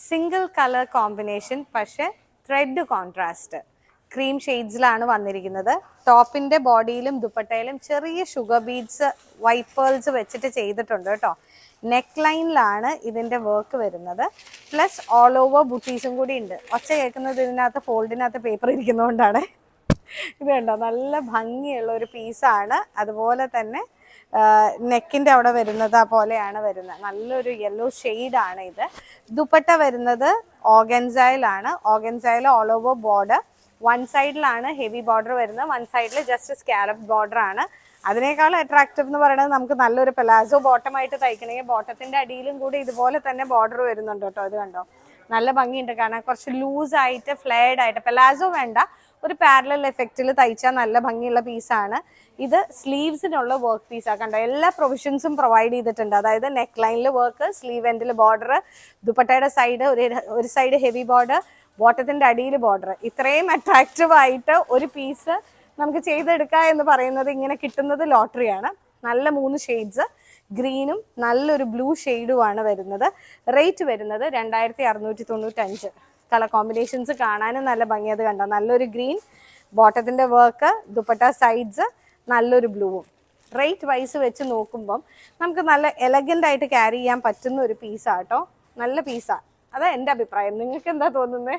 Single colour combination, പക്ഷെ thread contrast cream ഷെയ്ഡ്സിലാണ് വന്നിരിക്കുന്നത്. ടോപ്പിൻ്റെ ബോഡിയിലും ദുപ്പട്ടയിലും ചെറിയ ഷുഗർ ബീഡ്സ് വൈറ്റ് പേൾസ് വെച്ചിട്ട് ചെയ്തിട്ടുണ്ട് കേട്ടോ. നെക്ക് ലൈനിലാണ് ഇതിൻ്റെ വർക്ക് വരുന്നത്. പ്ലസ് ഓൾ ഓവർ ബുട്ടീസും കൂടി ഉണ്ട്. ഒച്ച കേൾക്കുന്നത് ഇതിനകത്ത് ഫോൾഡിനകത്ത് പേപ്പർ ഇരിക്കുന്നതുകൊണ്ടാണ്. ഇത് കണ്ടോ, നല്ല ഭംഗിയുള്ള ഒരു പീസാണ്. അതുപോലെ തന്നെ നെക്കിൻ്റെ അവിടെ വരുന്നത് പോലെയാണ് വരുന്നത്. നല്ലൊരു യെല്ലോ ഷെയ്ഡാണ് ഇത്. ദുപ്പട്ട വരുന്നത് ഓർഗൻസയിലാണ്. ഓർഗൻസയിൽ ഓൾ ഓവർ ബോർഡർ, വൺ സൈഡിലാണ് ഹെവി ബോർഡർ വരുന്നത്, വൺ സൈഡിൽ ജസ്റ്റ് സ്കാലപ്പ് ബോർഡർ ആണ്. അതിനേക്കാൾ അട്രാക്റ്റീവ് എന്ന് പറയുന്നത് നമുക്ക് നല്ലൊരു പെലാസോ ബോട്ടമായിട്ട് തയ്ക്കണമെങ്കിൽ ബോട്ടത്തിൻ്റെ അടിയിലും കൂടി ഇതുപോലെ തന്നെ ബോർഡർ വരുന്നുണ്ട് കേട്ടോ. ഇത് കണ്ടോ, നല്ല ഭംഗിയുണ്ട് കാണാൻ. കുറച്ച് ലൂസായിട്ട് ഫ്ലെയർഡ് ആയിട്ട്, പെലാസോ വേണ്ട, ഒരു പാരലൽ എഫക്റ്റിൽ തയ്ച്ചാൽ നല്ല ഭംഗിയുള്ള പീസാണ് ഇത്. സ്ലീവ്സിനുള്ള വർക്ക് പീസാണ് കണ്ടോ. എല്ലാ പ്രൊവിഷൻസും പ്രൊവൈഡ് ചെയ്തിട്ടുണ്ട്. അതായത് നെക്ക് ലൈനിൽ വർക്ക്, സ്ലീവ് എൻഡിൽ ബോർഡർ, ദുപ്പട്ടയുടെ സൈഡ് ഒരു സൈഡ് ഹെവി ബോർഡർ, ബോട്ടത്തിൻ്റെ അടിയിൽ ബോർഡർ. ഇത്രയും അട്രാക്റ്റീവ് ആയിട്ട് ഒരു പീസ് നമുക്ക് ചെയ്തെടുക്കുക എന്ന് പറയുന്നത് ഇങ്ങനെ കിട്ടുന്നത് ലോട്ടറിയാണ്. നല്ല 3 ഷെയ്ഡ്സ്, ഗ്രീനും നല്ലൊരു ബ്ലൂ ഷെയ്ഡുമാണ് വരുന്നത്. റേറ്റ് വരുന്നത് 2695. കളർ കോമ്പിനേഷൻസ് കാണാനും നല്ല ഭംഗി. അത് കണ്ടോ, നല്ലൊരു ഗ്രീൻ, ബോട്ടത്തിൻ്റെ വർക്ക്, ദുപ്പട്ട സൈഡ്സ് നല്ലൊരു ബ്ലൂവും. റേറ്റ് വൈസ് വെച്ച് നോക്കുമ്പം നമുക്ക് നല്ല എലഗൻ്റ് ആയിട്ട് ക്യാരി ചെയ്യാൻ പറ്റുന്ന ഒരു പീസാട്ടോ. നല്ല പീസാണ്. അതാണ് എൻ്റെ അഭിപ്രായം. നിങ്ങൾക്ക് എന്താ തോന്നുന്നത്?